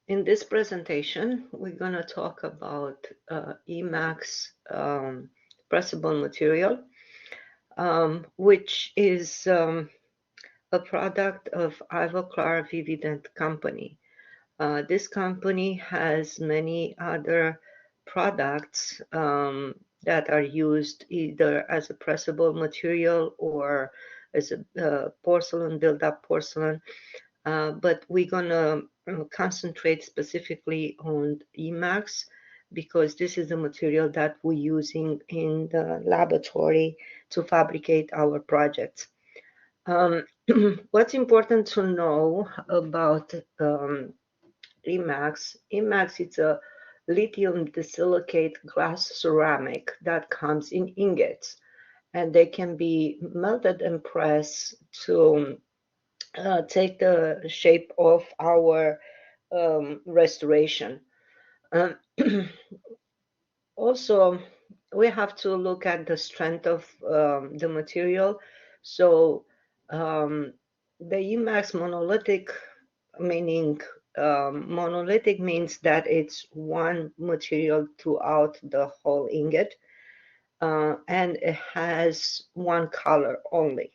In this presentation, we're going to talk about Emax pressable material, which is a product of Ivoclar Vivident company. This company has many other products that are used either as a pressable material or as a porcelain, build-up porcelain. But we're going to concentrate specifically on Emax because this is the material that we're using in the laboratory to fabricate our projects. What's important to know about Emax? Emax is a lithium disilicate glass ceramic that comes in ingots, and they can be melted and pressed to take the shape of our restoration. Also, we have to look at the strength of the material. So the Emax monolithic, meaning monolithic means that it's one material throughout the whole ingot, and it has one color only.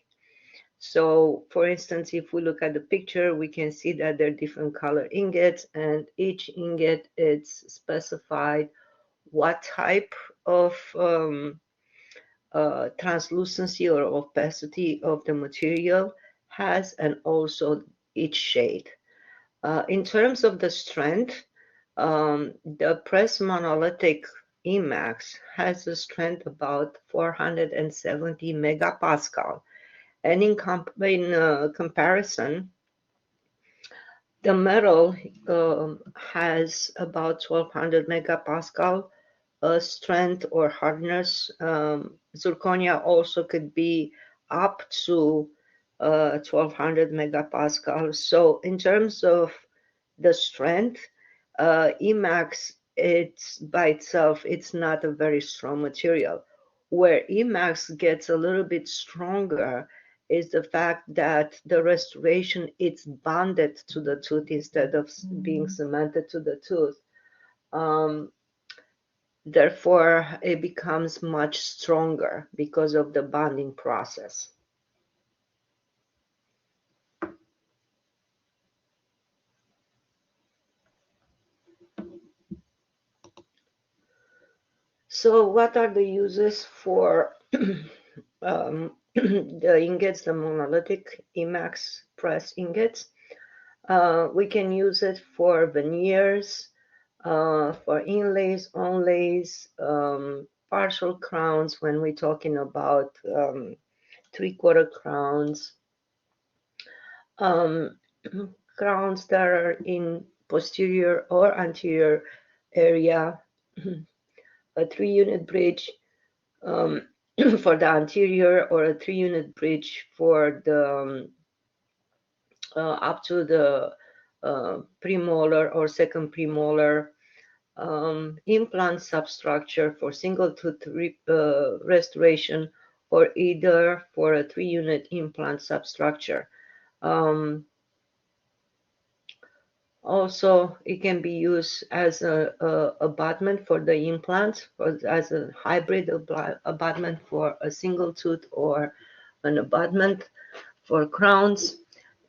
So, for instance, if we look at the picture, we can see that there are different color ingots, and each ingot is specified what type of translucency or opacity of the material has, and also each shade. In terms of the strength, the press monolithic Emax has a strength about 470 megapascal. And in comparison, the metal has about 1200 megapascal strength or hardness. Zirconia also could be up to 1200 megapascal. So in terms of the strength, Emax, it's by itself, it's not a very strong material. Where Emax gets a little bit stronger is the fact that the restoration, it's bonded to the tooth instead of being cemented to the tooth. Therefore, it becomes much stronger because of the bonding process. So what are the uses for the ingots, the monolithic Emax press ingots? We can use it for veneers, for inlays, onlays, partial crowns when we're talking about 3/4 crowns, crowns that are in posterior or anterior area, a 3-unit bridge for the anterior, or a 3-unit bridge for the up to the premolar or second premolar, implant substructure for single tooth restoration, or either for a 3-unit implant substructure. Also, it can be used as a abutment for the implant, or as a hybrid abutment for a single tooth, or an abutment for crowns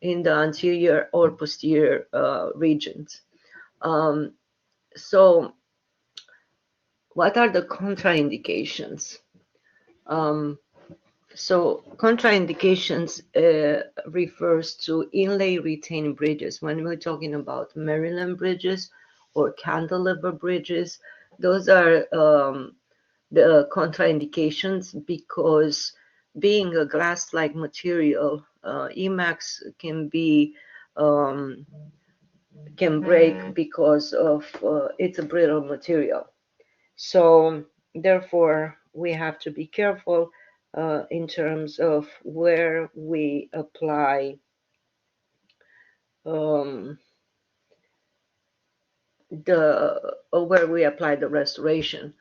in the anterior or posterior regions. So, what are the contraindications? So contraindications refers to inlay retained bridges. When we're talking about Maryland bridges or cantilever bridges, those are the contraindications, because being a glass-like material, Emax can break because of it's a brittle material. So therefore, we have to be careful in terms of where we apply the restoration.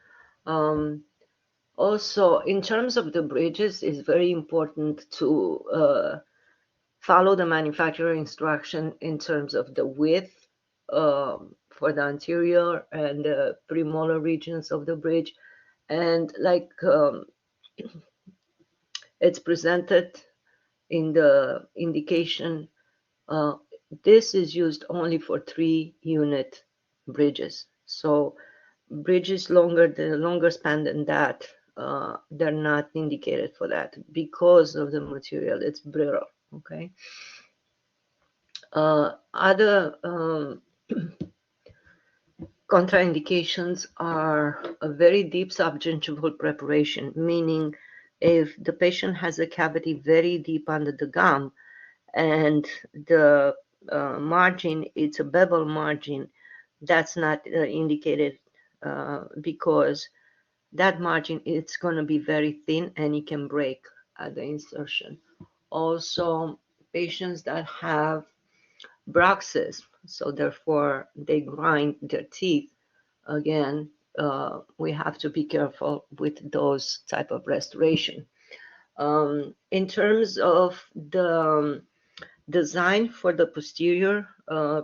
Also, in terms of the bridges, it's very important to follow the manufacturer instruction in terms of the width for the anterior and the premolar regions of the bridge. And like it's presented in the indication, uh, this is used only for 3-unit bridges. So bridges the longer span than that, they're not indicated for that because of the material. It's brittle. Okay. Other contraindications are a very deep subgingival preparation, meaning if the patient has a cavity very deep under the gum and the margin, it's a bevel margin, that's not indicated because that margin, it's going to be very thin and it can break at the insertion. Also, patients that have bruxism, so therefore they grind their teeth, again, we have to be careful with those type of restoration. In terms of the design for the posterior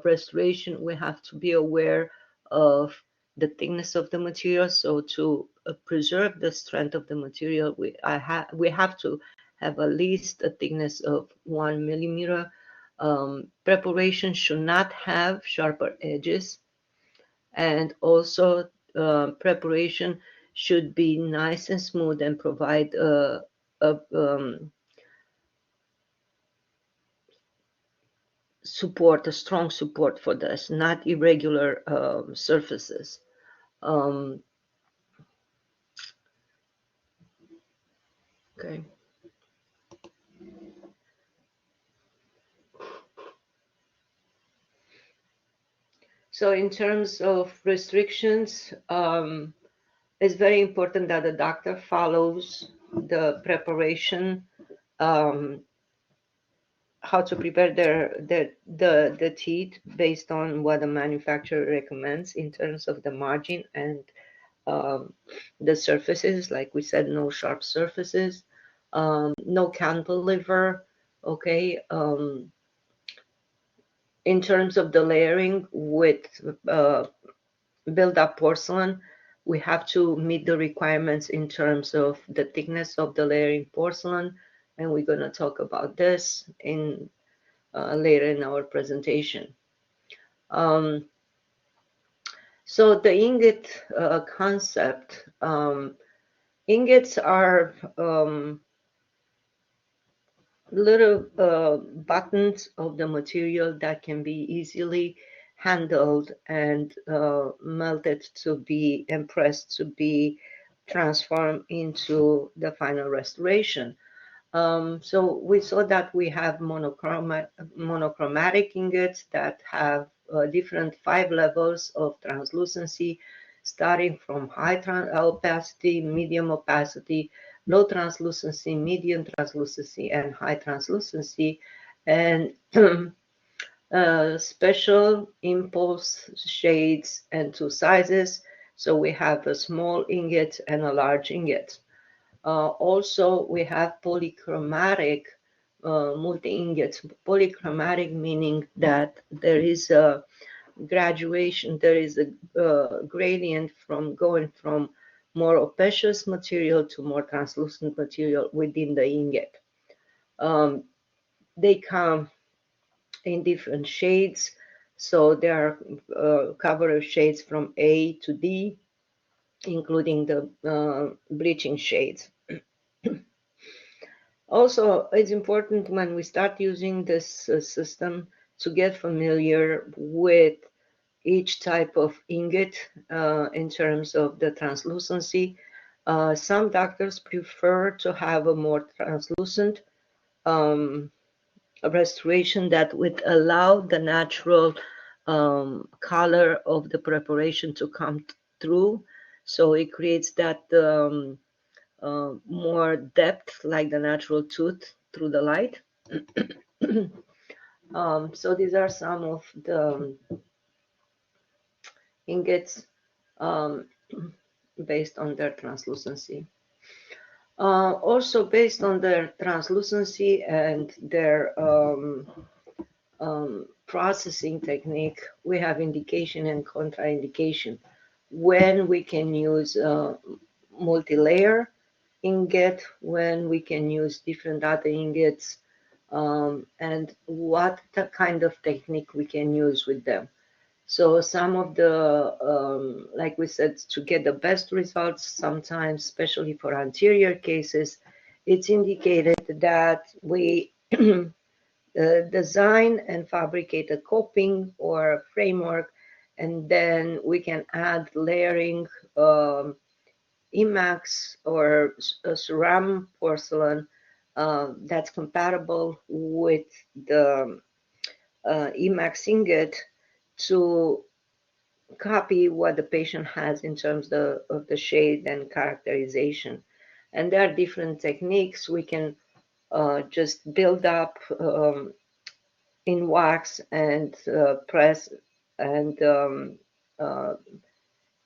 restoration, we have to be aware of the thickness of the material. So to preserve the strength of the material, we have to have at least a thickness of 1 millimeter. Preparation should not have sharper edges, and also preparation should be nice and smooth and provide a strong support for this, not irregular surfaces. Um, okay. So in terms of restrictions, it's very important that the doctor follows the preparation, how to prepare the teeth based on what the manufacturer recommends in terms of the margin and um, the surfaces. Like we said, no sharp surfaces, no cantilever. Okay. In terms of the layering with build-up porcelain, we have to meet the requirements in terms of the thickness of the layering porcelain, and we're going to talk about this in later in our presentation. So the ingot concept, ingots are little buttons of the material that can be easily handled and melted to be impressed to be transformed into the final restoration. So we saw that we have monochromatic ingots that have different 5 levels of translucency, starting from high opacity, medium opacity, low translucency, medium translucency, and high translucency, and special impulse shades and 2 sizes. So we have a small ingot and a large ingot. Also, we have polychromatic multi-ingots. Polychromatic meaning that there is a graduation, there is a gradient from going from more opacious material to more translucent material within the ingot. They come in different shades, so there are coverage shades from A to D, including the bleaching shades. Also, it's important when we start using this system to get familiar with each type of ingot in terms of the translucency. Some doctors prefer to have a more translucent restoration that would allow the natural color of the preparation to come through. So it creates that more depth, like the natural tooth through the light. So these are some of the ingots based on their translucency. Also based on their translucency and their processing technique, we have indication and contraindication. When we can use multi-layer ingot, when we can use different other ingots, and what kind of technique we can use with them. So some of the, like we said, to get the best results, sometimes, especially for anterior cases, it's indicated that we design and fabricate a coping or a framework, and then we can add layering Emax or ceram porcelain that's compatible with the Emax ingot to copy what the patient has in terms of the shade and characterization. And there are different techniques. We can just build up in wax and press and uh,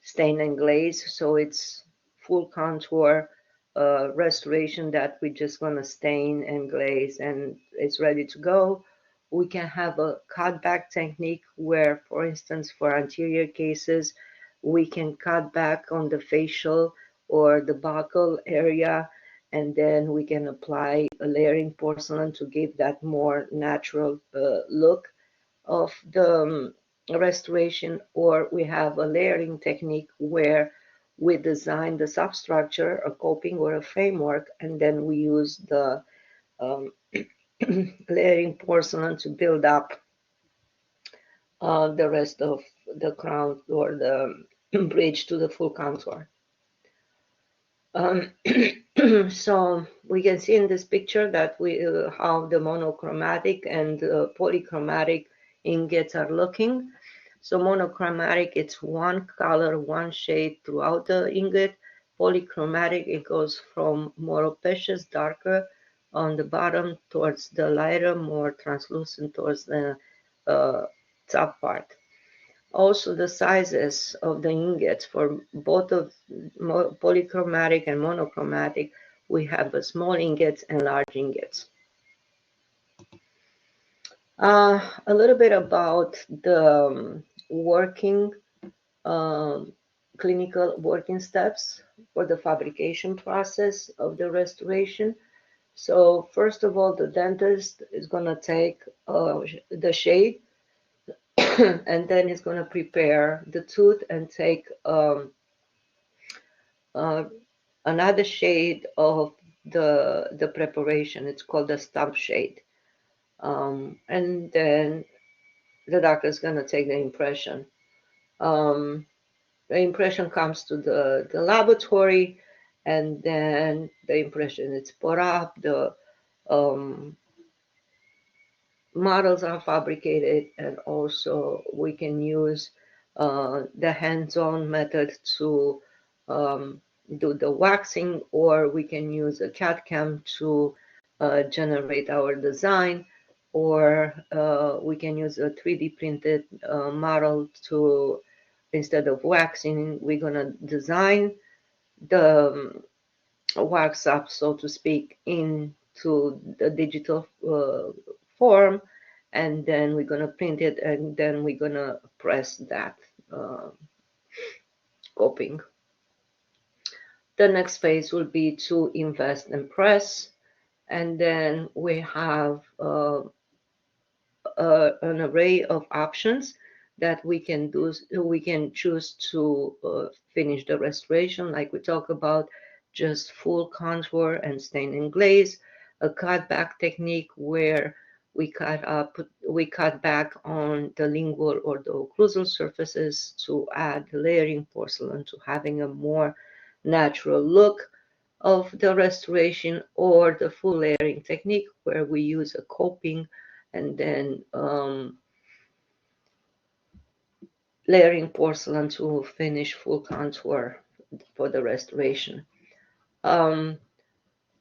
stain and glaze. So it's full contour restoration that we're just going to stain and glaze and it's ready to go. We can have a cutback technique where, for instance, for anterior cases, we can cut back on the facial or the buccal area, and then we can apply a layering porcelain to give that more natural look of the restoration. Or we have a layering technique where we design the substructure, a coping or a framework, and then we use the um, layering porcelain to build up the rest of the crown or the bridge to the full contour. So we can see in this picture that we how the monochromatic and polychromatic ingots are looking. So monochromatic, it's one color, one shade throughout the ingot. Polychromatic, it goes from more opacious, darker on the bottom towards the lighter, more translucent towards the top part. Also, the sizes of the ingots for both of polychromatic and monochromatic, we have small ingots and large ingots. A little bit about the working clinical working steps for the fabrication process of the restoration. So first of all, the dentist is going to take the shade and then he's going to prepare the tooth and take uh, another shade of the preparation. It's called the stump shade. And then the doctor is going to take the impression. The impression comes to the laboratory, and then the impression is put up. The um, models are fabricated, and also we can use the hands-on method to do the waxing, or we can use a CAD/CAM to generate our design, or we can use a 3D printed model to, instead of waxing, we're gonna design the wax up, so to speak, into the digital form, and then we're gonna print it, and then we're gonna press that uh, coping. The next phase will be to invest and press, and then we have an array of options that we can do. We can choose to finish the restoration, like we talk about, just full contour and stain and glaze, a cut back technique where we cut back on the lingual or the occlusal surfaces to add layering porcelain to having a more natural look of the restoration, or the full layering technique where we use a coping and then layering porcelain to finish full contour for the restoration.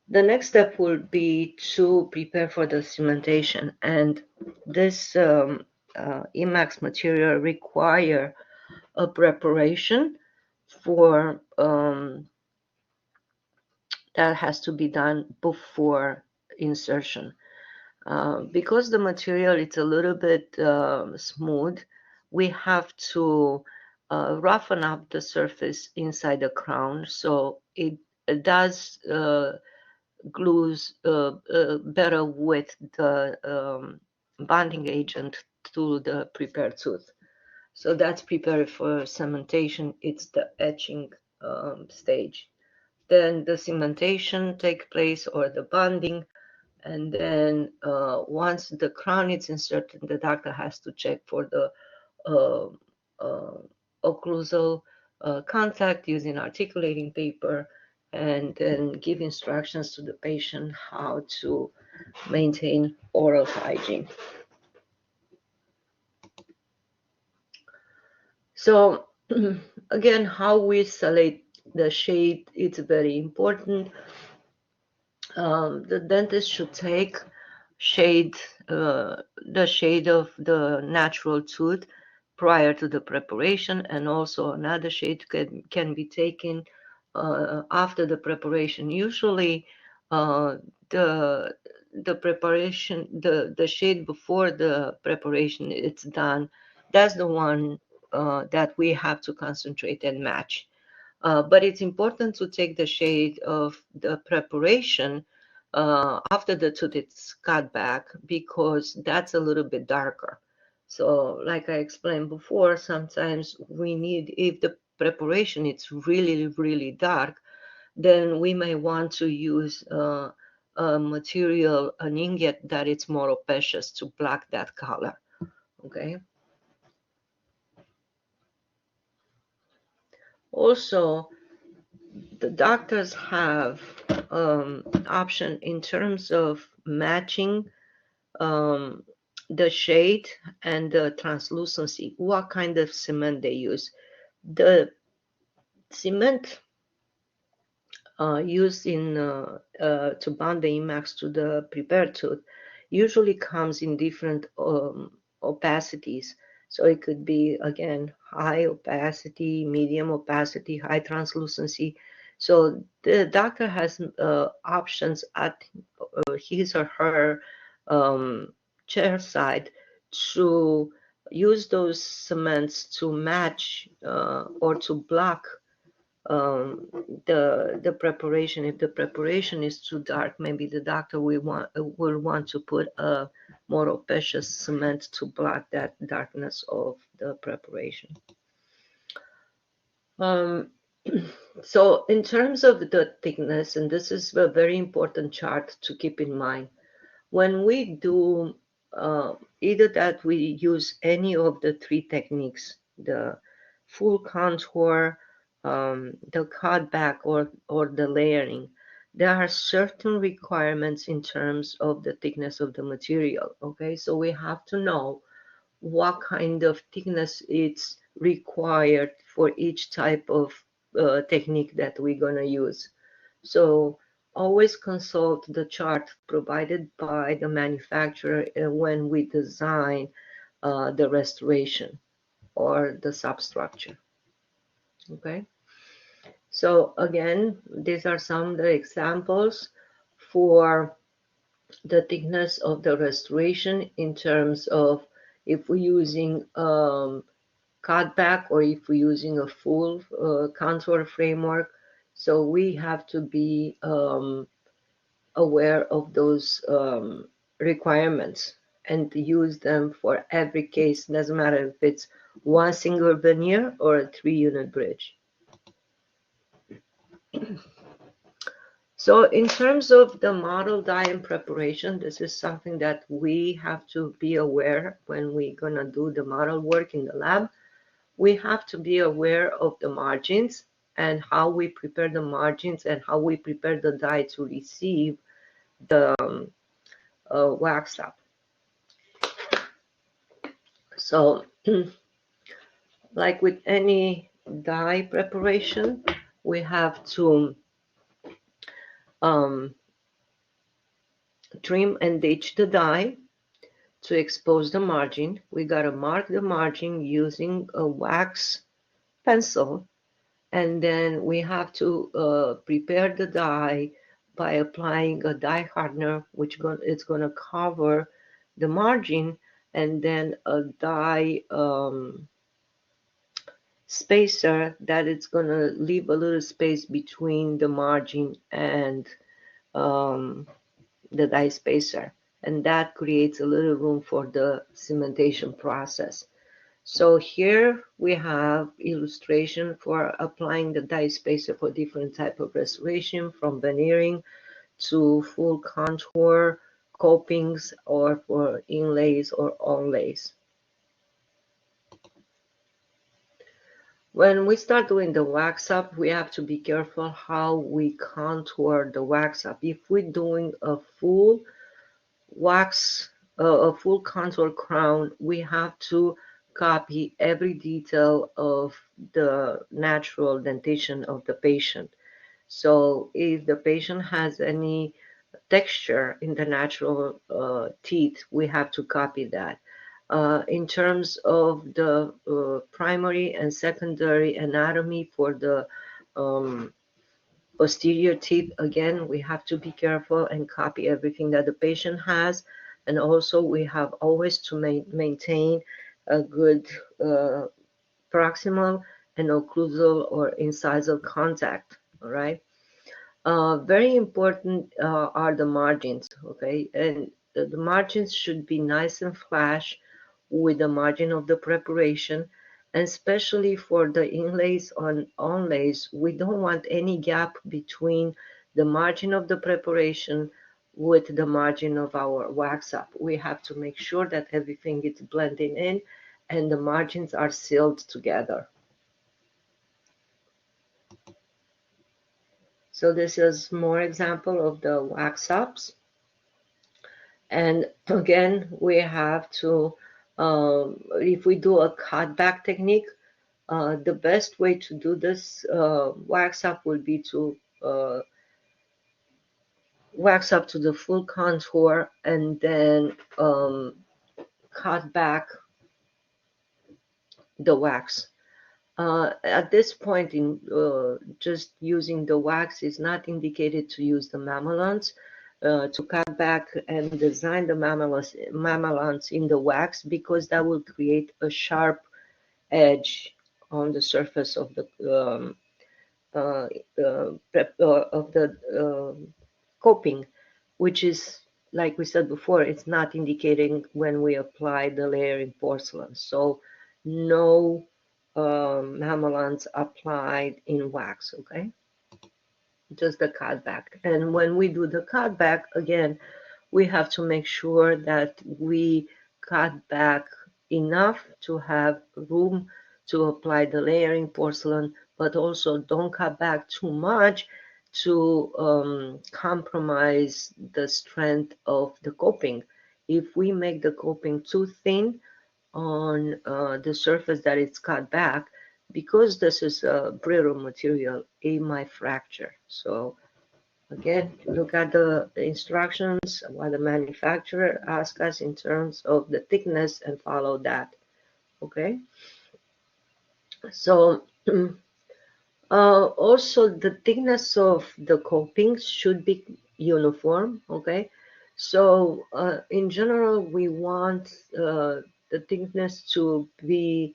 The next step will be to prepare for the cementation, and this Emax material require a preparation for that has to be done before insertion. Because the material is a little bit smooth, we have to roughen up the surface inside the crown so it does glues better with the bonding agent to the prepared tooth. So that's prepared for cementation. It's the etching stage. Then the cementation take place or the bonding, and then once the crown is inserted, the doctor has to check for the uh, uh, occlusal contact using articulating paper, and then give instructions to the patient how to maintain oral hygiene. So again, how we select the shade, it's very important. The dentist should take shade, the shade of the natural tooth prior to the preparation, and also another shade can be taken after the preparation. Usually, the preparation, the shade before the preparation it's done, that's the one that we have to concentrate and match. But it's important to take the shade of the preparation after the tooth is cut back, because that's a little bit darker. So like I explained before, sometimes we need, if the preparation is really, really dark, then we may want to use a material, an ingot that is more opaque to block that color. Okay. Also, the doctors have option in terms of matching um, the shade and the translucency, what kind of cement they use. The cement used in to bond the Emax to the prepared tooth usually comes in different opacities. So it could be, again, high opacity, medium opacity, high translucency. So the doctor has options at his or her um, chair side to use those cements to match or to block the preparation. If the preparation is too dark, maybe the doctor will want to put a more opaque cement to block that darkness of the preparation. Um, so in terms of the thickness, and this is a very important chart to keep in mind, when we do either that we use any of the three techniques, the full contour, the cutback, or the layering, there are certain requirements in terms of the thickness of the material. Okay, so we have to know what kind of thickness it's required for each type of technique that we're going to use. So always consult the chart provided by the manufacturer when we design the restoration or the substructure. Okay. So again, these are some of the examples for the thickness of the restoration in terms of if we're using cutback or if we're using a full contour framework. So we have to be aware of those requirements and use them for every case. Doesn't matter if it's one single veneer or a 3-unit bridge. So in terms of the model die and preparation, this is something that we have to be aware when we're going to do the model work in the lab. We have to be aware of the margins and how we prepare the margins and how we prepare the die to receive the wax up. So like with any die preparation, we have to trim and ditch the die to expose the margin. We got to mark the margin using a wax pencil, and then we have to prepare the die by applying a die hardener, which it's going to cover the margin, and then a die spacer that it's going to leave a little space between the margin and um, the die spacer, and that creates a little room for the cementation process. So here we have illustration for applying the die spacer for different type of restoration, from veneering to full contour, copings, or for inlays or onlays. When we start doing the wax up, we have to be careful how we contour the wax up. If we're doing a full wax, a full contour crown, we have to copy every detail of the natural dentition of the patient. So if the patient has any texture in the natural teeth, we have to copy that. In terms of the primary and secondary anatomy for the um, posterior teeth, again, we have to be careful and copy everything that the patient has. And also we have always to maintain a good proximal and occlusal or incisal contact, all right? Very important are the margins, okay? And the margins should be nice and flash with the margin of the preparation, and especially for the inlays on onlays, we don't want any gap between the margin of the preparation with the margin of our wax up. We have to make sure that everything is blending in and the margins are sealed together. So this is more example of the wax ups. And again, we have to, if we do a cutback technique, the best way to do this wax up would be to wax up to the full contour and then cut back the wax. At this point, in just using the wax is not indicated to use the mamelons. To cut back and design the mamelons in the wax, because that will create a sharp edge on the surface of the coping, which is, like we said before, it's not indicating when we apply the layering porcelain. So no mamelons applied in wax, okay? Just the cutback. And when we do the cutback, again, we have to make sure that we cut back enough to have room to apply the layering porcelain, but also don't cut back too much to compromise the strength of the coping. If we make the coping too thin on the surface that it's cut back, because this is a brittle material, it might fracture. So again, look at the instructions, what the manufacturer asks us in terms of the thickness, and follow that, okay? So also the thickness of the copings should be uniform, okay? So in general, we want the thickness to be,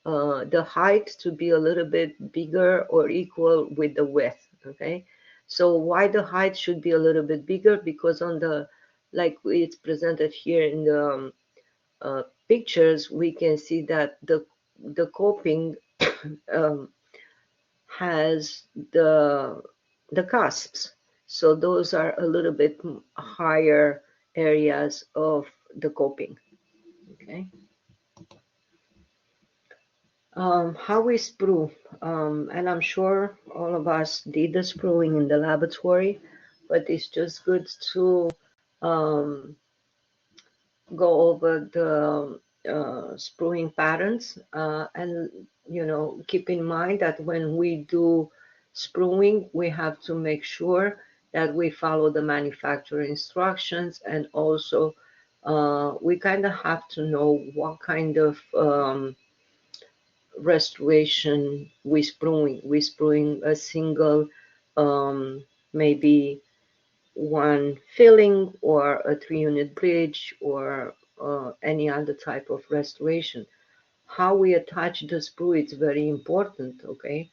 the height to be a little bit bigger or equal with the width, okay? So why the height should be a little bit bigger? Because on the, like it's presented here in the pictures, we can see that the coping um, has the cusps. So those are a little bit higher areas of the coping, okay? How we sprue, and I'm sure all of us did the sprueing in the laboratory, but it's just good to um, go over the sprueing patterns, and keep in mind that when we do sprueing, we have to make sure that we follow the manufacturer instructions, and also we kind of have to know what kind of restoration we sprueing. We sprueing a single, maybe one filling or a 3-unit bridge or any other type of restoration. How we attach the sprue is very important, okay?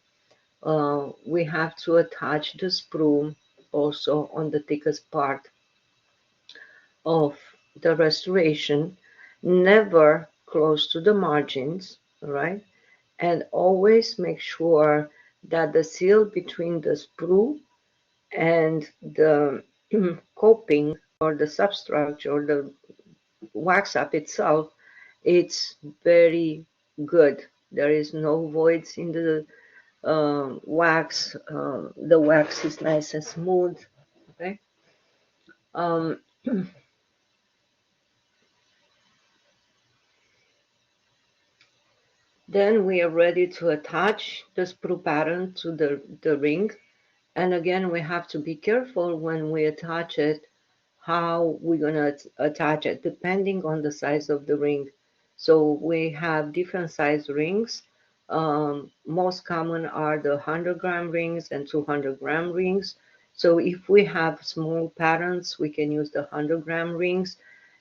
We have to attach the sprue also on the thickest part of the restoration, never close to the margins, right? And always make sure that the seal between the sprue and the coping or the substructure or the wax up itself, it's very good. There is no voids in the wax. The wax is nice and smooth. Okay. Um, then we are ready to attach the sprue pattern to the ring. And again, we have to be careful when we attach it, how we're gonna attach it, depending on the size of the ring. So we have different size rings. Most common are the 100-gram rings and 200-gram rings. So if we have small patterns, we can use the 100-gram rings.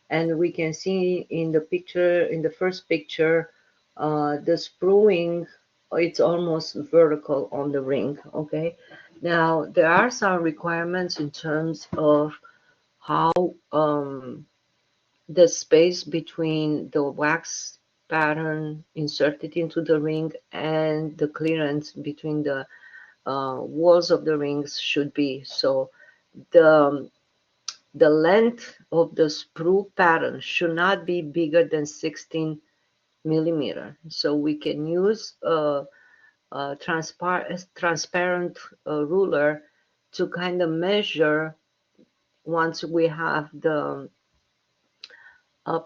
And we can see in the picture, in the first picture, the sprueing, it's almost vertical on the ring, okay? Now, there are some requirements in terms of how the space between the wax pattern inserted into the ring and the clearance between the walls of the rings should be. So the the length of the sprue pattern should not be bigger than 16 millimeter. So we can use a transparent ruler to kind of measure once we have the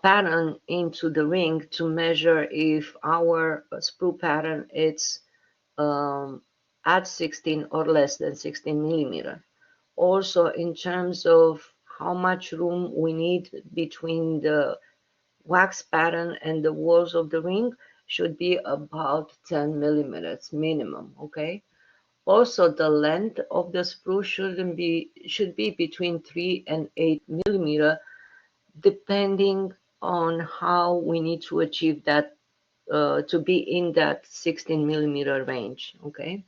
pattern into the ring to measure if our sprue pattern is at 16 or less than 16 millimeter. Also, in terms of how much room we need between the wax pattern and the walls of the ring should be about 10 millimeters minimum, okay? Also, the length of the sprue should be between 3 and 8 millimeter, depending on how we need to achieve that to be in that 16 millimeter range, okay?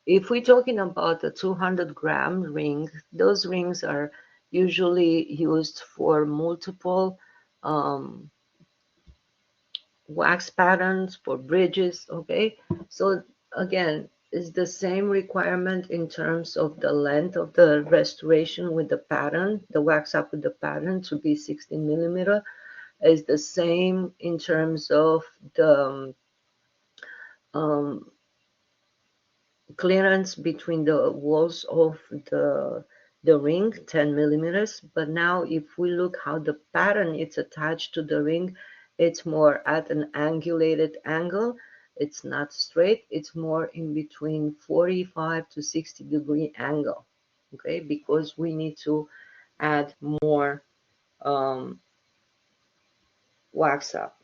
If we're talking about a 200-gram ring, those rings are usually used for multiple um, wax patterns, for bridges, okay? So again, it's the same requirement in terms of the length of the restoration with the pattern, the wax up with the pattern to be 16 millimeter. Is the same in terms of the um, clearance between the walls of the ring, 10 millimeters. But now if we look how the pattern is attached to the ring, it's more at an angulated angle. It's not straight, it's more in between 45 to 60 degree angle, okay? Because we need to add more wax up,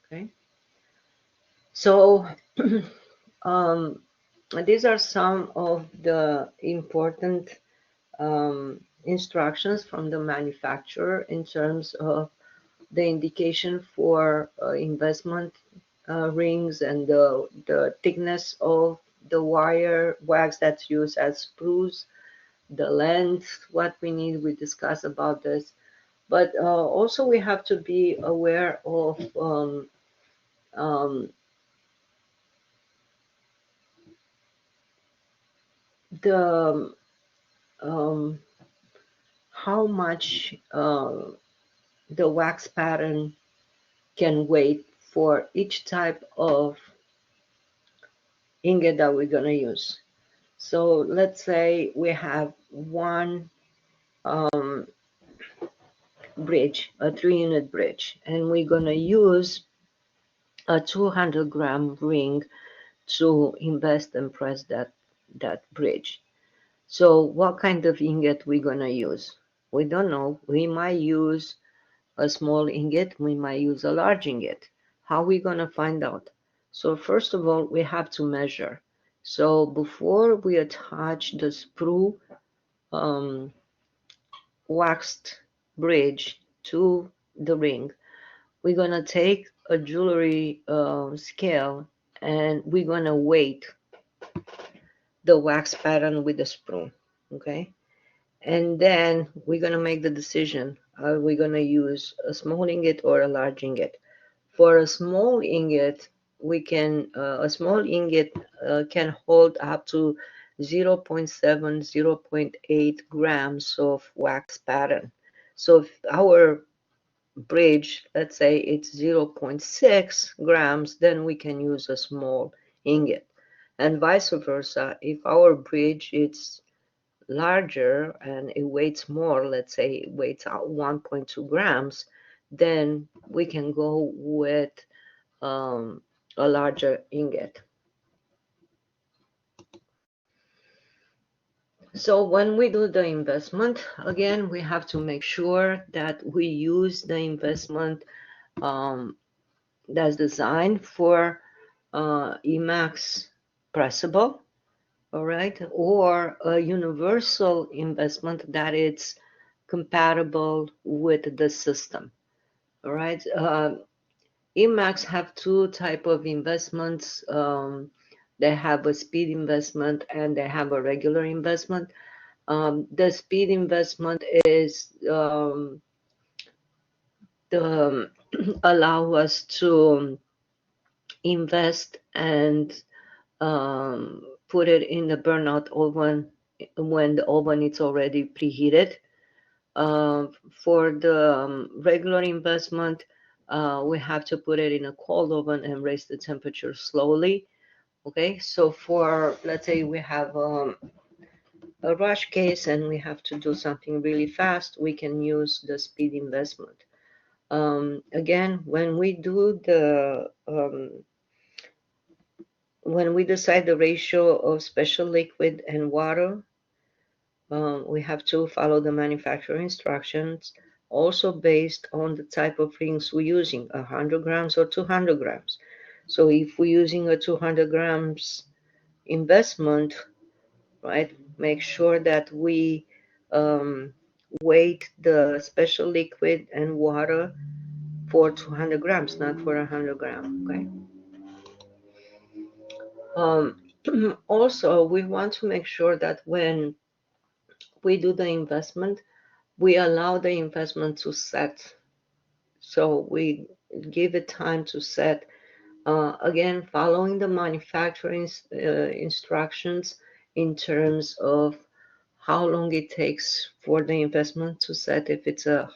okay? So um, these are some of the important instructions from the manufacturer in terms of the indication for investment rings and the thickness of the wire wax that's used as sprues, the length, what we need, we discuss about this. But also we have to be aware of um, the um, how much the wax pattern can wait for each type of ingot that we're going to use. So let's say we have one bridge, a 3-unit bridge, and we're going to use a 200-gram ring to invest and press that bridge. So what kind of ingot we're going to use? We don't know. We might use a small ingot, we might use a large ingot. How are we going to find out? So first of all, we have to measure. So before we attach the sprue um, waxed bridge to the ring, we're gonna take a jewelry scale and we're gonna weight the wax pattern with the spoon, okay? And then we're gonna make the decision, are we gonna use a small ingot or a large ingot? For a small ingot, a small ingot can hold up to 0.7, 0.8 grams of wax pattern. So if our bridge, let's say it's 0.6 grams, then we can use a small ingot. And vice versa, if our bridge is larger and it weighs more, let's say it weighs out 1.2 grams, then we can go with um, a larger ingot. So when we do the investment, again, we have to make sure that we use the investment um, that's designed for Emax pressable, all right, or a universal investment that it's compatible with the system, all right. Emax have two type of investments. They have a speed investment and they have a regular investment. The speed investment is the allow us to invest and put it in the burnout oven when the oven is already preheated. For the regular investment, we have to put it in a cold oven and raise the temperature slowly. Okay, so for, let's say we have a rush case and we have to do something really fast, we can use the speed investment. Again, when we decide the ratio of special liquid and water, we have to follow the manufacturer instructions, also based on the type of rings we're using, 100 grams or 200 grams. So if we're using a 200 grams investment, right, make sure that we weight the special liquid and water for 200 grams, not for 100 grams, okay? Also, we want to make sure that when we do the investment, we allow the investment to set. So we give it time to set. Again, following the manufacturing instructions in terms of how long it takes for the investment to set, if it's a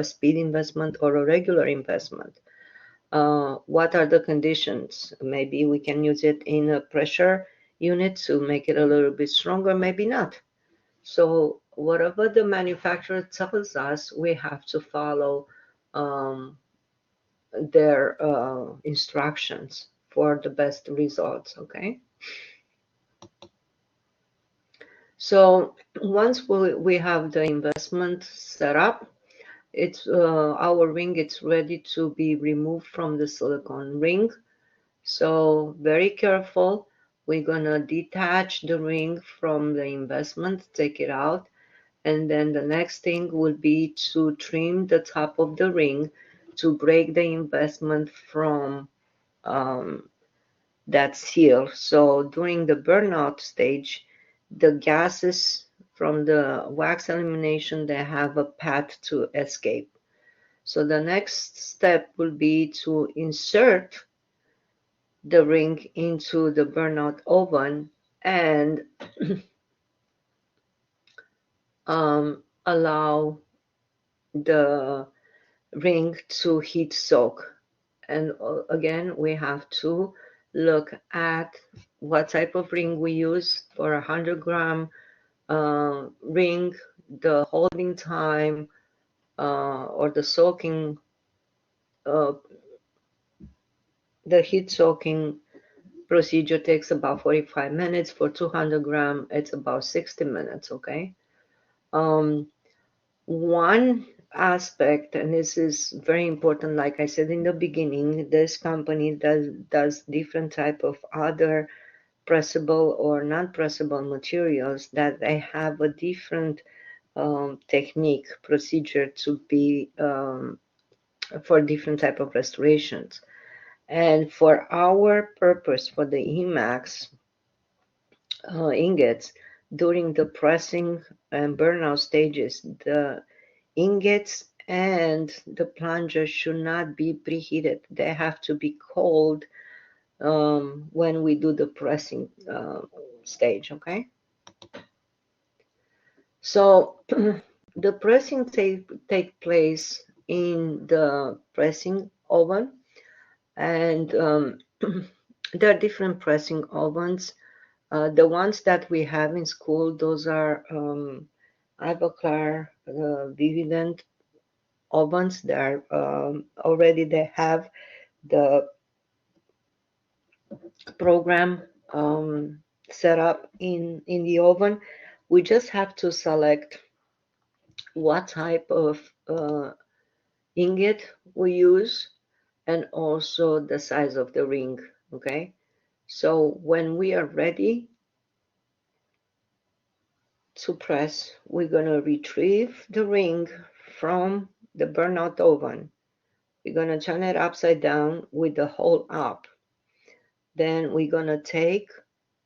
speed investment or a regular investment. What are the conditions? Maybe we can use it in a pressure unit to make it a little bit stronger, maybe not. So whatever the manufacturer tells us, we have to follow um, their instructions for the best results, okay? So once we have the investment set up, it's our ring, it's ready to be removed from the silicone ring. So very careful. We're gonna detach the ring from the investment, take it out, and then the next thing will be to trim the top of the ring to break the investment from that seal. So during the burnout stage, the gases from the wax elimination, they have a path to escape. So the next step will be to insert the ring into the burnout oven and allow the ring to heat soak. And again, we have to look at what type of ring we use. For a 100-gram ring, the holding time or the soaking, uh, the heat soaking procedure takes about 45 minutes. For 200 gram, it's about 60 minutes, okay? Um, One aspect, and this is very important, like I said in the beginning, this company does different type of other pressable or non-pressable materials that they have a different technique procedure to be for different type of restorations. And for our purpose, for the Emax ingots, during the pressing and burnout stages, the ingots and the plunger should not be preheated. They have to be cold when we do the pressing stage, okay? So the pressing take place in the pressing oven, and there are different pressing ovens. The ones that we have in school, those are Ivoclar Vivident ovens. They are already they have the program set up in the oven. We just have to select what type of ingot we use and also the size of the ring. Okay, so when we are ready to press, we're going to retrieve the ring from the burnout oven. We're going to turn it upside down with the hole up. Then we're going to take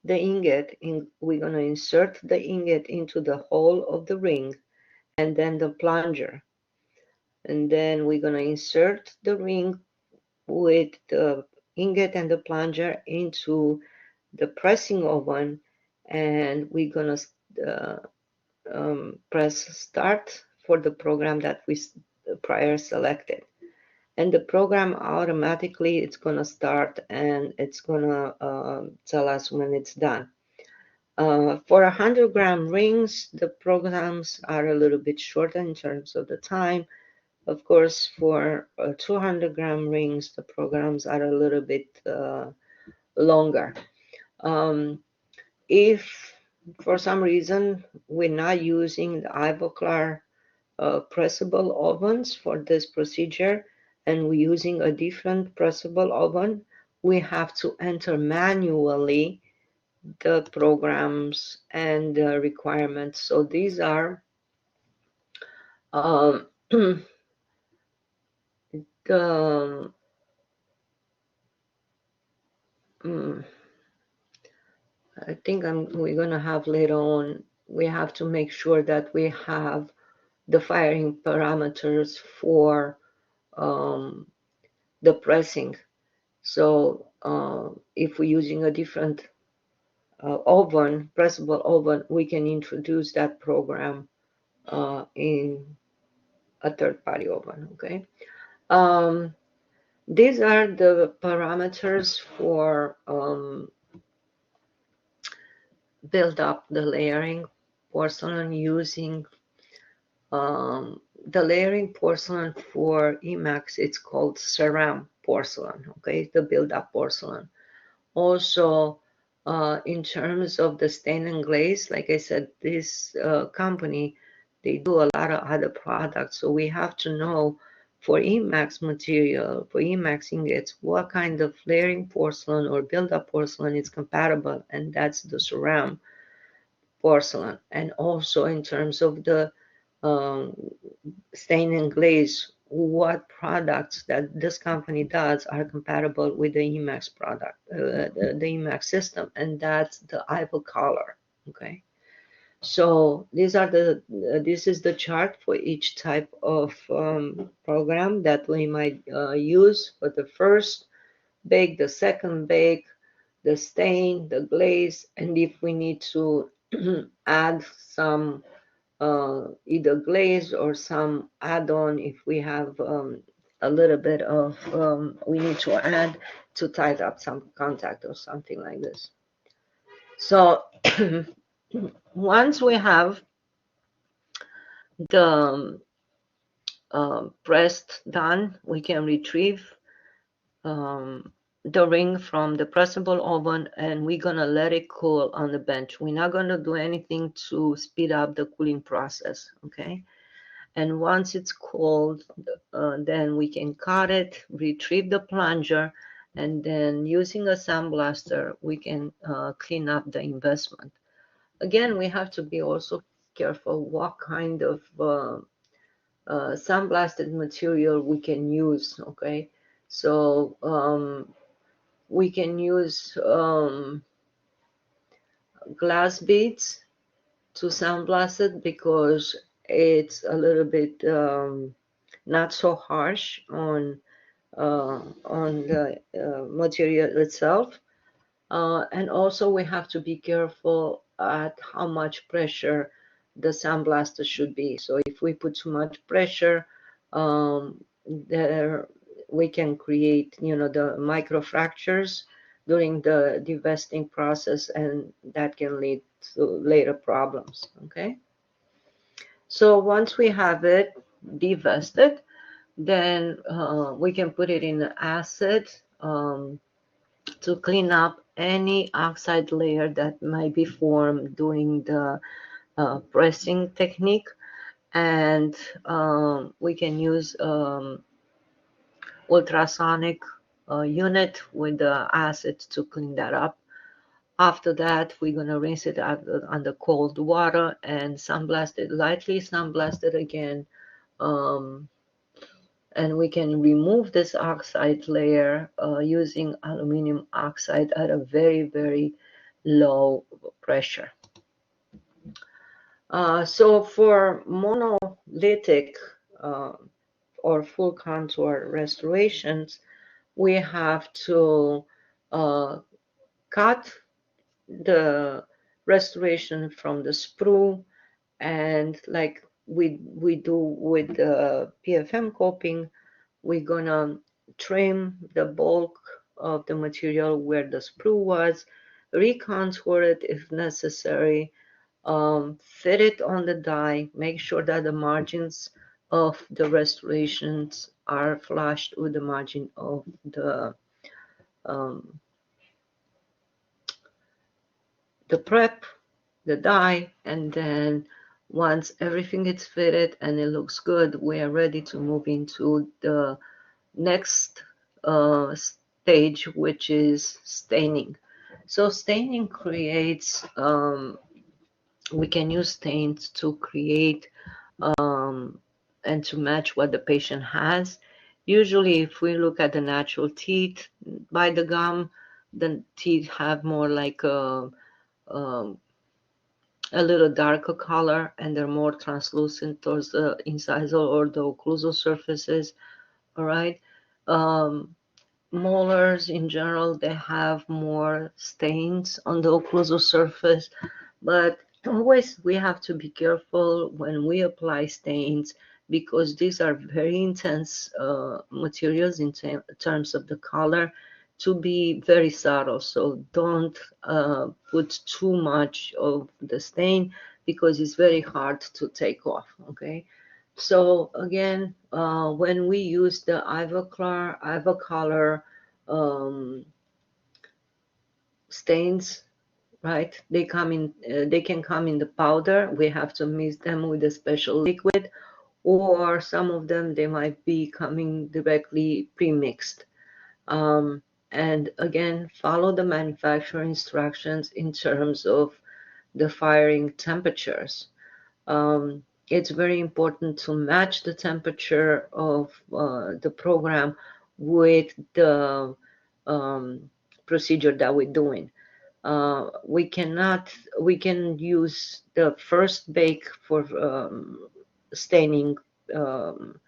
the ingot, we're going to insert the ingot into the hole of the ring, and then the plunger. And then we're going to insert the ring with the ingot and the plunger into the pressing oven, and we're going to press start for the program that we prior selected, and the program automatically it's going to start and it's going to tell us when it's done. For 100-gram rings, the programs are a little bit shorter in terms of the time. Of course, for 200-gram rings, the programs are a little bit longer. If for some reason we're not using the Ivoclar pressable ovens for this procedure and we're using a different pressable oven, we have to enter manually the programs and the requirements. So these are the I think we're gonna have later on, we have to make sure that we have the firing parameters for the pressing. So if we're using a different oven, pressable oven, we can introduce that program in a third-party oven, okay? These are the parameters for build up the layering porcelain using the layering porcelain for Emax. It's called ceram porcelain, okay, the build up porcelain. Also, in terms of the stain and glaze, like I said, this company, they do a lot of other products. So we have to know for Emax material, for Emax ingots, what kind of layering porcelain or build-up porcelain is compatible, and that's the ceram porcelain. And also in terms of the um, stain and glaze, what products that this company does are compatible with the Emax product, the Emax system, and that's the Ivoclar. Okay, so these are the this is the chart for each type of program that we might use for the first bake, the second bake, the stain, the glaze, and if we need to add some either glaze or some add-on if we have a little bit of we need to add to tighten up some contact or something like this. So once we have the pressed done, we can retrieve the ring from the pressable oven, and we're gonna let it cool on the bench. We're not gonna do anything to speed up the cooling process, okay? And once it's cold, then we can cut it, retrieve the plunger, and then using a sandblaster, we can clean up the investment. Again, we have to be also careful what kind of sandblasted material we can use, okay? So we can use glass beads to sandblast it because it's a little bit not so harsh on the material itself. And also we have to be careful at how much pressure the sandblaster should be. So if we put too much pressure, there we can create, the microfractures during the divesting process, and that can lead to later problems. Okay. So once we have it divested, then we can put it in acid to clean up any oxide layer that might be formed during the pressing technique. And we can use ultrasonic unit with the acid to clean that up. After that, we're going to rinse it out under cold water and sandblast it, lightly sandblast it again. Um, and we can remove this oxide layer using aluminum oxide at a very, very low pressure. So for monolithic uh, or full contour restorations, we have to cut the restoration from the sprue, and like we do with the PFM coping, we're gonna trim the bulk of the material where the sprue was, recontour it if necessary, fit it on the die, make sure that the margins of the restorations are flushed with the margin of um, the prep, the die, and then once everything is fitted and it looks good, we are ready to move into the next stage, which is staining. So staining creates, we can use stains to create and to match what the patient has. Usually, if we look at the natural teeth by the gum, the teeth have more like um, a little darker color, and they're more translucent towards the incisal or the occlusal surfaces. All right. Um, Molars in general, they have more stains on the occlusal surface, but always we have to be careful when we apply stains because these are very intense materials in terms of the color to be very subtle. So don't put too much of the stain because it's very hard to take off. Okay. So again, when we use the Ivoclar stains, right? They can come in the powder. We have to mix them with a special liquid, or some of them they might be coming directly pre-mixed. And again, follow the manufacturer instructions in terms of the firing temperatures. It's very important to match the temperature of the program with the procedure that we're doing. We can use the first bake for staining um,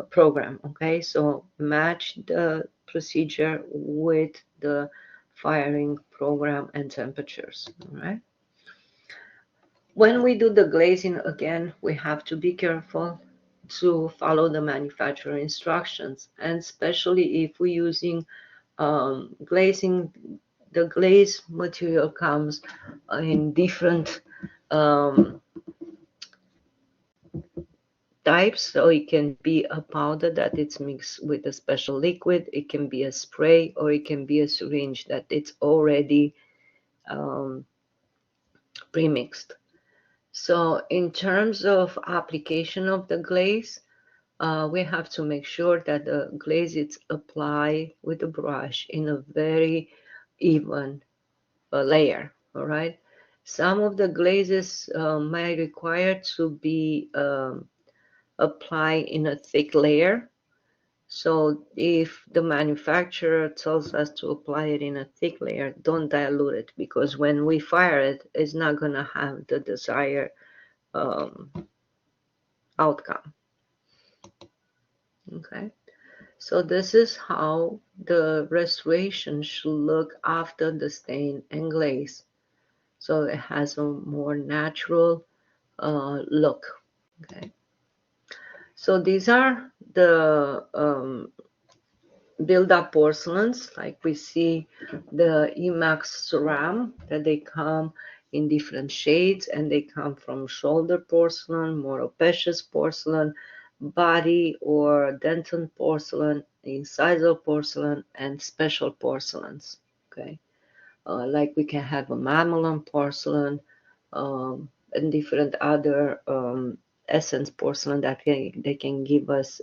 program. Okay, so match the procedure with the firing program and temperatures. All right. When we do the glazing, again, we have to be careful to follow the manufacturer instructions, and especially if we're using glazing, the glaze material comes in different um, types. So it can be a powder that it's mixed with a special liquid, it can be a spray, or it can be a syringe that it's already um, pre-mixed. So in terms of application of the glaze, we have to make sure that the glaze is applied with the brush in a very even layer. All right. Some of the glazes might require to be applied in a thick layer. So if the manufacturer tells us to apply it in a thick layer, don't dilute it, because when we fire it, it's not going to have the desired um, outcome. Okay. So this is how the restoration should look after the stain and glaze. So it has a more natural look. Okay. So these are the build-up porcelains, like we see the Emax Ceram, that they come in different shades, and they come from shoulder porcelain, more opacious porcelain, body or dentin porcelain, incisal porcelain, and special porcelains. Okay, like we can have a mammalian porcelain, and different other essence porcelain that they can give us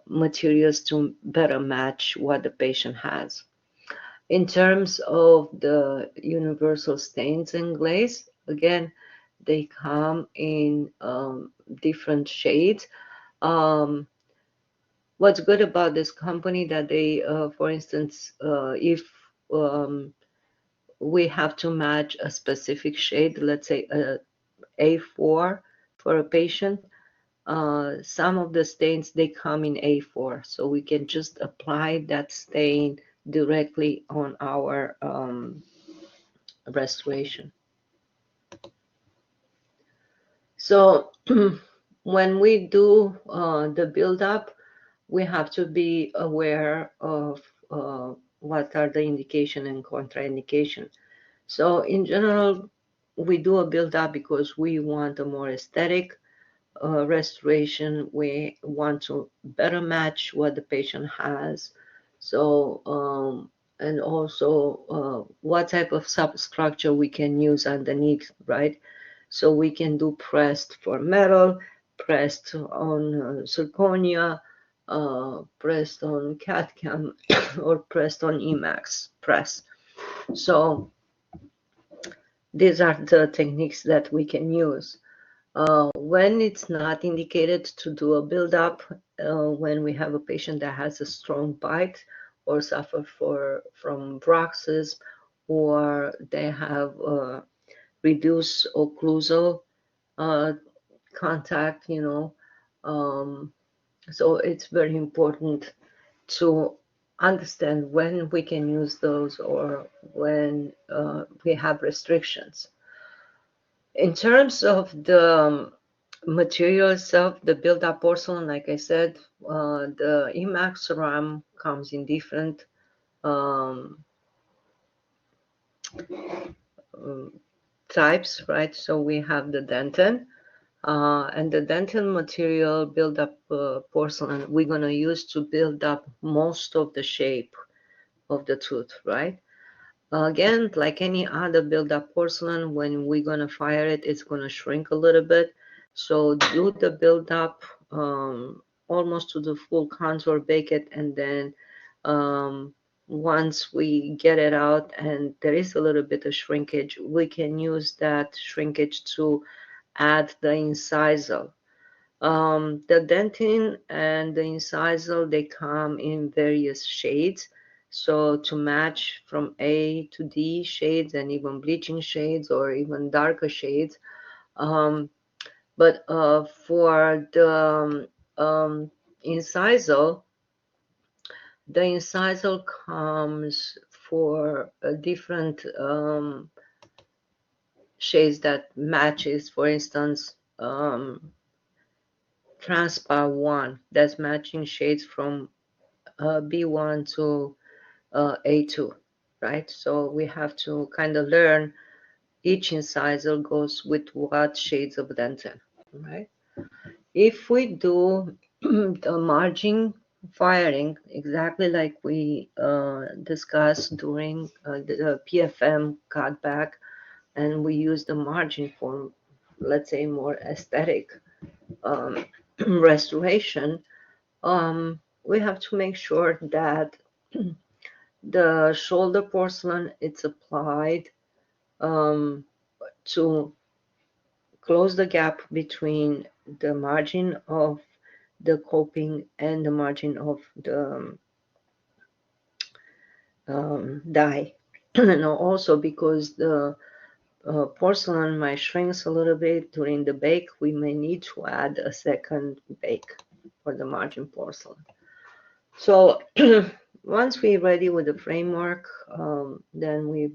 materials to better match what the patient has. In terms of the universal stains and glaze, again, they come in different shades. Um, what's good about this company that they, for instance, if um, we have to match a specific shade, let's say a A4 for a patient, some of the stains, they come in A4, so we can just apply that stain directly on our restoration. So when we do the build-up, we have to be aware of what are the indication and contraindication. So in general, we do a build-up because we want a more aesthetic restoration. We want to better match what the patient has. So, and also what type of substructure we can use underneath, right? So we can do pressed for metal, pressed on zirconia, pressed on CAD-CAM, or pressed on Emax press. So these are the techniques that we can use. When it's not indicated to do a build-up, when we have a patient that has a strong bite or suffer from bruxism, or they have reduced occlusal contact, so it's very important to understand when we can use those or when we have restrictions. In terms of the material itself, the build-up porcelain, like I said, the Emax Ceram comes in different um, types, right? So we have the dentin, and the dentin material build-up porcelain we're going to use to build up most of the shape of the tooth, right? Again, like any other build-up porcelain, when we're going to fire it, it's going to shrink a little bit. So do the build-up almost to the full contour, bake it, and then once we get it out and there is a little bit of shrinkage, we can use that shrinkage to add the incisal. The dentin and the incisal, they come in various shades. So to match from A to D shades and even bleaching shades or even darker shades. But for the incisal, the incisal comes for different shades that matches. For instance, Transpa 1, that's matching shades from B1 to A2, right? So we have to kind of learn each incisal goes with what shades of dentin, right? If we do the margin firing, exactly like we discussed during the PFM cutback, and we use the margin for, let's say, more aesthetic restoration, we have to make sure that the shoulder porcelain it's applied to close the gap between the margin of the coping and the margin of the die. And also because the porcelain might shrinks a little bit during the bake, we may need to add a second bake for the margin porcelain. So once we're ready with the framework, then we're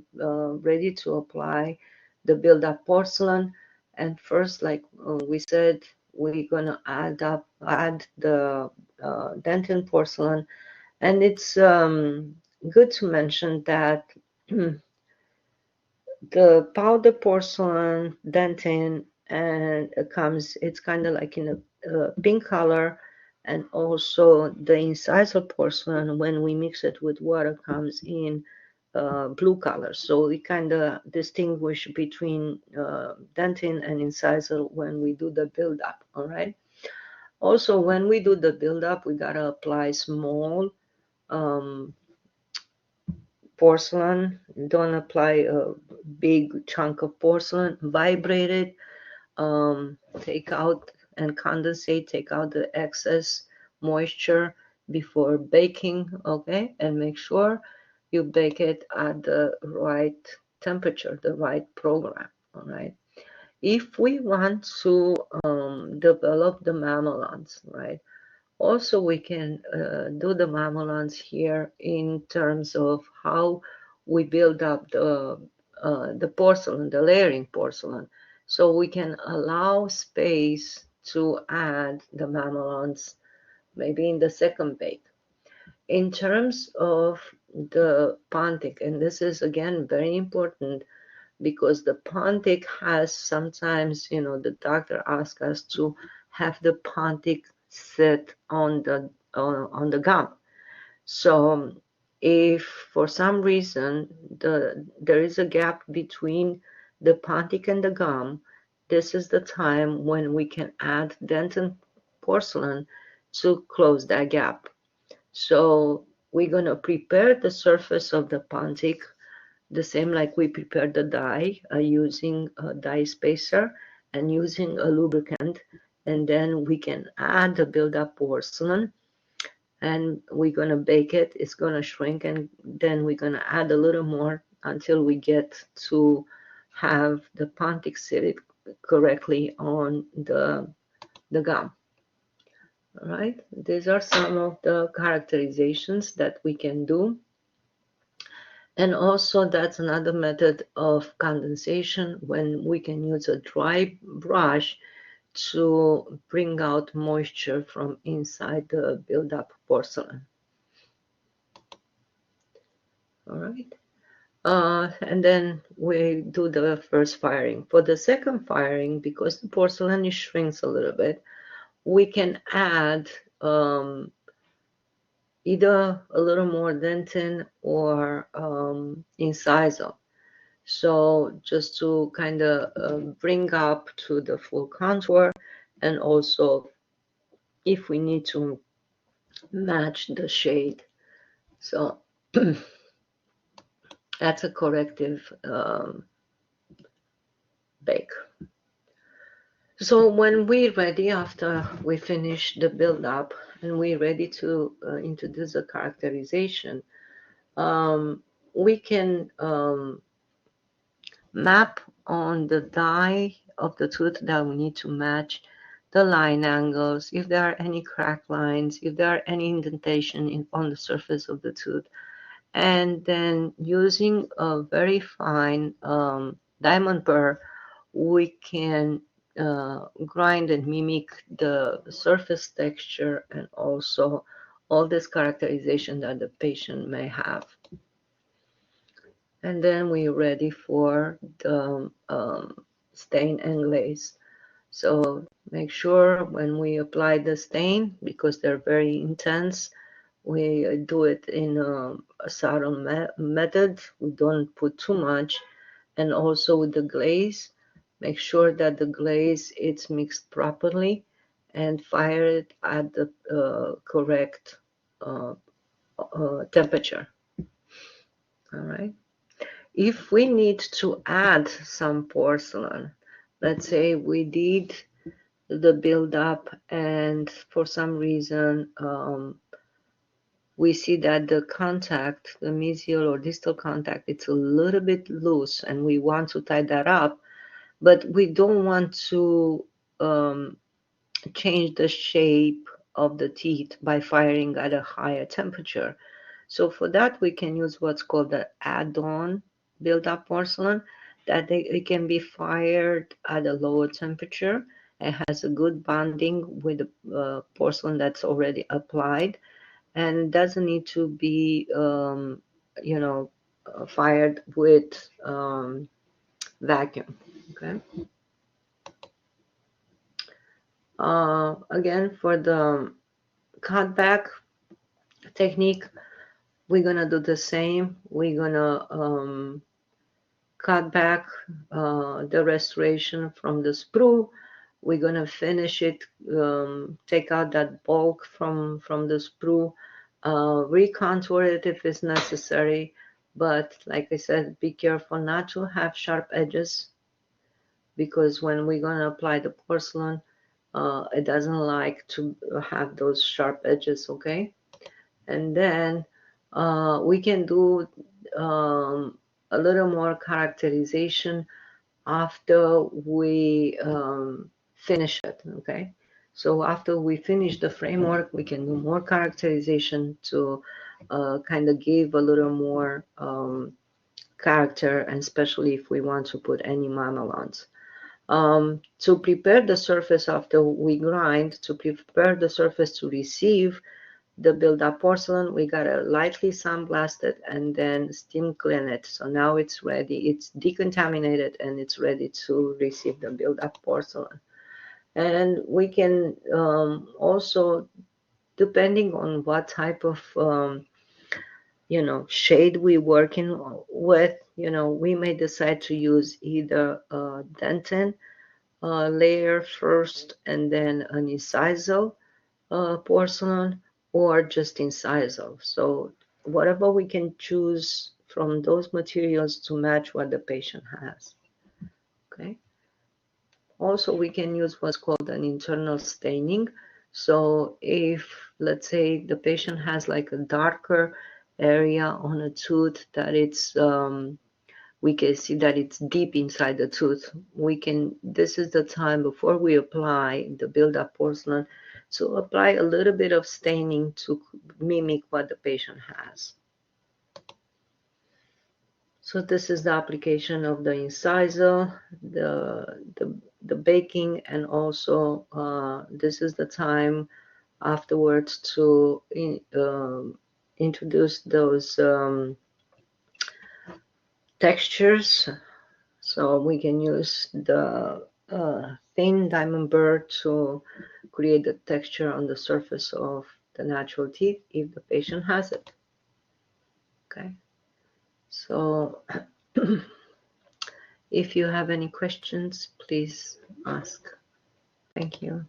ready to apply the build-up porcelain. And first, like we said, we're gonna add the dentin porcelain, and it's good to mention that the powder porcelain dentin and it's kind of like in a pink color, and also the incisal porcelain when we mix it with water comes in blue color. So we kind of distinguish between dentin and incisal when we do the build up. All right. Also, when we do the build up, we gotta apply small um, porcelain. Don't apply a big chunk of porcelain. Vibrate it, take out and condensate, take out the excess moisture before baking, okay? And make sure you bake it at the right temperature, the right program, all right? If we want to develop the mamelons, right? Also, we can do the mamelons here in terms of how we build up the porcelain, the layering porcelain. So we can allow space to add the mamelons maybe in the second bake. In terms of the pontic, and this is again very important because the pontic has sometimes, the doctor asks us to have the pontic sit on the gum. So if for some reason there is a gap between the pontic and the gum, this is the time when we can add dentin porcelain to close that gap. So we're going to prepare the surface of the pontic the same like we prepare the dye using a dye spacer and using a lubricant, and then we can add the build-up porcelain and we're going to bake it. It's going to shrink, and then we're going to add a little more until we get to have the pontic sit correctly on the gum. All right, these are some of the characterizations that we can do. And also that's another method of condensation when we can use a dry brush to bring out moisture from inside the build-up porcelain. All right. And then we do the first firing. For the second firing, because the porcelain shrinks a little bit, we can add either a little more dentin or incisal. So just to kind of bring up to the full contour, and also if we need to match the shade. So that's a corrective bake. So when we're ready, after we finish the build up and we're ready to introduce a characterization, we can map on the die of the tooth that we need to match the line angles, if there are any crack lines, if there are any indentation on the surface of the tooth. And then using a very fine diamond burr, we can grind and mimic the surface texture and also all this characterization that the patient may have. And then we're ready for the stain and glaze. So make sure when we apply the stain, because they're very intense, we do it in a subtle method. We don't put too much. And also with the glaze, make sure that the glaze it's mixed properly and fire it at the correct temperature. All right. If we need to add some porcelain, let's say we did the build-up and for some reason we see that the contact, the mesial or distal contact, it's a little bit loose and we want to tie that up, but we don't want to change the shape of the teeth by firing at a higher temperature. So for that, we can use what's called the add-on build-up porcelain, that it can be fired at a lower temperature and has a good bonding with the porcelain that's already applied, and doesn't need to be, fired with vacuum. Okay. Again, for the cutback technique, we're gonna do the same. We're gonna cut back the restoration from the sprue. We're gonna finish it, take out that bulk from the sprue, recontour it if it's necessary. But like I said, be careful not to have sharp edges, because when we're gonna apply the porcelain, it doesn't like to have those sharp edges, okay? And then we can do a little more characterization after we finish it, okay? So after we finish the framework, we can do more characterization to kind of give a little more character, and especially if we want to put any mamelons. To prepare the surface after we grind, to prepare the surface to receive the build-up porcelain, we gotta lightly sandblast it and then steam clean it. So now it's ready, it's decontaminated and it's ready to receive the build-up porcelain. And we can also, depending on what type of shade we're working with, we may decide to use either dentin layer first and then an incisal porcelain, or just incisal. So whatever we can choose from those materials to match what the patient has. Okay. Also, we can use what's called an internal staining. So if, let's say, the patient has like a darker area on a tooth that it's we can see that it's deep inside the tooth, this is the time before we apply the build-up porcelain to apply a little bit of staining to mimic what the patient has. So this is the application of the incisal, the baking, and also this is the time afterwards to introduce those textures. So we can use the thin diamond burr to create the texture on the surface of the natural teeth if the patient has it. Okay. So if you have any questions, please ask. Thank you.